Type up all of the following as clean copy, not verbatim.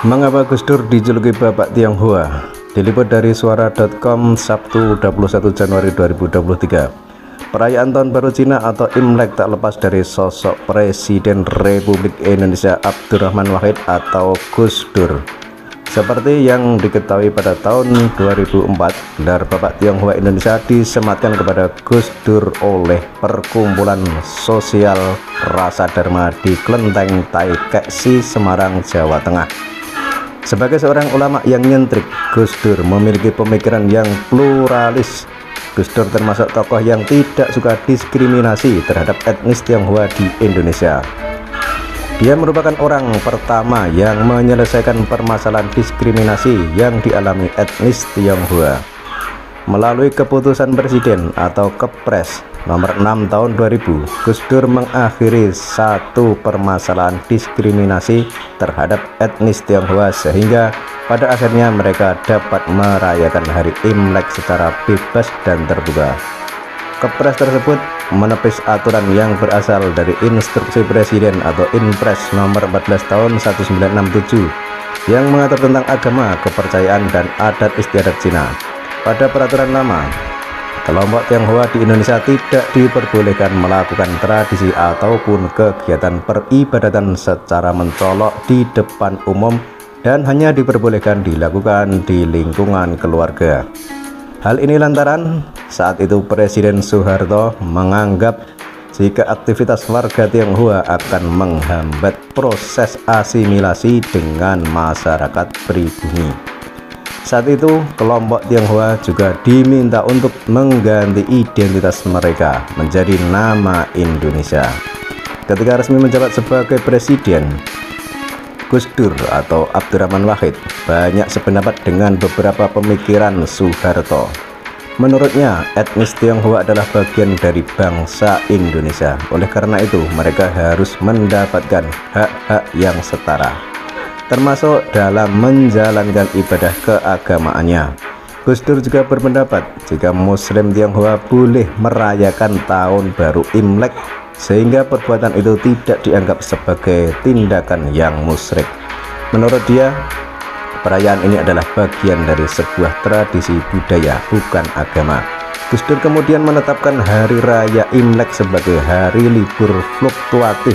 Mengapa Gus Dur dijuluki Bapak Tionghoa? Diliput dari suara.com Sabtu 21 Januari 2023. Perayaan Tahun Baru Cina atau Imlek tak lepas dari sosok Presiden Republik Indonesia Abdurrahman Wahid atau Gus Dur. Seperti yang diketahui pada tahun 2004, gelar Bapak Tionghoa Indonesia disematkan kepada Gus Dur oleh Perkumpulan Sosial Rasa Dharma di Klenteng Taikeksi, Semarang, Jawa Tengah. Sebagai seorang ulama yang nyentrik, Gus Dur memiliki pemikiran yang pluralis. Gus Dur termasuk tokoh yang tidak suka diskriminasi terhadap etnis Tionghoa di Indonesia. Dia merupakan orang pertama yang menyelesaikan permasalahan diskriminasi yang dialami etnis Tionghoa. Melalui keputusan Presiden atau Kepres nomor 6 tahun 2000, Gus Dur mengakhiri satu permasalahan diskriminasi terhadap etnis Tionghoa sehingga pada akhirnya mereka dapat merayakan hari Imlek secara bebas dan terbuka. Kepres tersebut menepis aturan yang berasal dari Instruksi Presiden atau Inpres nomor 14 tahun 1967 yang mengatur tentang agama, kepercayaan, dan adat istiadat Cina. Pada peraturan lama, kelompok Tionghoa di Indonesia tidak diperbolehkan melakukan tradisi ataupun kegiatan peribadatan secara mencolok di depan umum dan hanya diperbolehkan dilakukan di lingkungan keluarga. Hal ini lantaran saat itu Presiden Soeharto menganggap jika aktivitas warga Tionghoa akan menghambat proses asimilasi dengan masyarakat pribumi. Saat itu kelompok Tionghoa juga diminta untuk mengganti identitas mereka menjadi nama Indonesia. Ketika resmi menjabat sebagai presiden, Gus Dur atau Abdurrahman Wahid banyak sependapat dengan beberapa pemikiran Soeharto. Menurutnya, etnis Tionghoa adalah bagian dari bangsa Indonesia. Oleh karena itu, mereka harus mendapatkan hak-hak yang setara, termasuk dalam menjalankan ibadah keagamaannya. Gus Dur juga berpendapat jika Muslim Tionghoa boleh merayakan tahun baru Imlek sehingga perbuatan itu tidak dianggap sebagai tindakan yang musyrik. Menurut dia, perayaan ini adalah bagian dari sebuah tradisi budaya, bukan agama. Gus Dur kemudian menetapkan hari raya Imlek sebagai hari libur fluktuatif,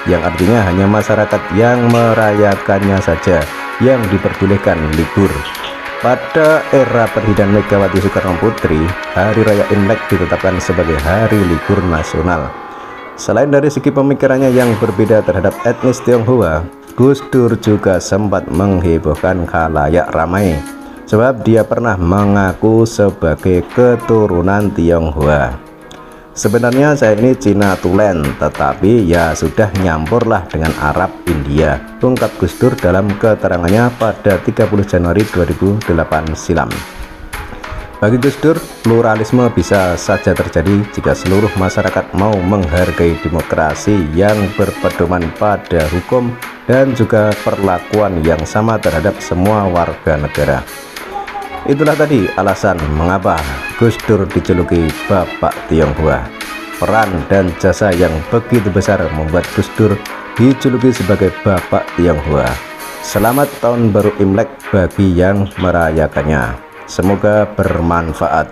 yang artinya hanya masyarakat yang merayakannya saja yang diperbolehkan libur. Pada era perhidangan Megawati Soekarno Putri, hari raya Imlek ditetapkan sebagai hari libur nasional. Selain dari segi pemikirannya yang berbeda terhadap etnis Tionghoa, Gus Dur juga sempat menghebohkan khalayak ramai sebab dia pernah mengaku sebagai keturunan Tionghoa. Sebenarnya saya ini Cina tulen, tetapi ya sudah nyampurlah dengan Arab India, ungkap Gus Dur dalam keterangannya pada 30 Januari 2008 silam. Bagi Gus Dur, pluralisme bisa saja terjadi jika seluruh masyarakat mau menghargai demokrasi yang berpedoman pada hukum dan juga perlakuan yang sama terhadap semua warga negara. Itulah tadi alasan mengapa Gus Dur dijuluki Bapak Tionghoa. Peran dan jasa yang begitu besar membuat Gus Dur dijuluki sebagai Bapak Tionghoa. Selamat Tahun Baru Imlek bagi yang merayakannya. Semoga bermanfaat.